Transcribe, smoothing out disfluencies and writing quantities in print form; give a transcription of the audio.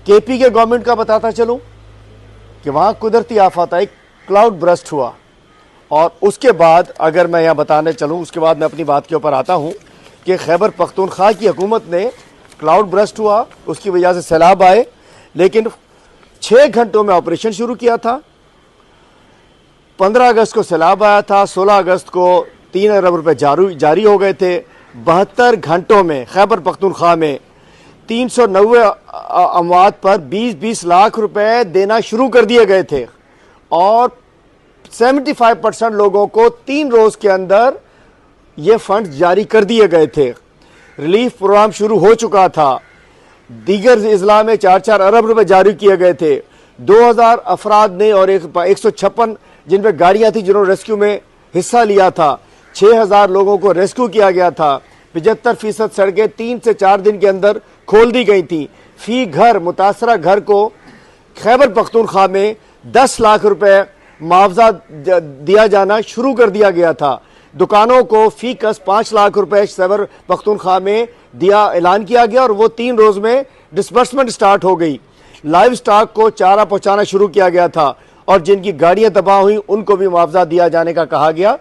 KP के government का बताता चलूं कि वहां कुदरती आफत आई, क्लाउड ब्रस्ट हुआ। और उसके बाद अगर मैं यहां बताने चलूं, उसके बाद मैं अपनी बात के ऊपर आता हूं कि खैबर पख्तूनख्वा की हुकूमत ने, क्लाउड ब्रस्ट हुआ, उसकी वजह से सैलाब आए, लेकिन 6 घंटों में ऑपरेशन शुरू किया था। 15 अगस्त को सैलाब आया था, 16 अगस्त को 3 अरब रुपए जारी हो गए थे। 72 घंटों में खैबर पख्तूनख्वा में 390 अमवात पर 20-20 लाख रुपए देना शुरू कर दिए गए थे और 75% लोगों को 3 रोज के अंदर ये फंड जारी कर दिए गए थे। रिलीफ प्रोग्राम शुरू हो चुका था। दीगर इजला में 4-4 अरब रुपए जारी किए गए थे। 2000 अफराद ने और 156 जिन पे गाड़ियां थी जिन्होंने रेस्क्यू में हिस्सा लिया था। 6000 लोगों को रेस्क्यू किया गया था। 75% सड़कें 3 से 4 दिन के अंदर खोल दी गई थी। फी घर, मुतासरा घर को खैबर पख्तूनख्वा में 10 लाख रुपए मुआवजा दिया जाना शुरू कर दिया गया था। दुकानों को फी कस 5 लाख रुपए खैबर पख्तूनख्वा में दिया, ऐलान किया गया और वो 3 रोज में डिसबर्समेंट स्टार्ट हो गई। लाइव स्टॉक को चारा पहुंचाना शुरू किया गया था और जिनकी गाड़ियां तबाह हुई उनको भी मुआवजा दिया जाने का कहा गया।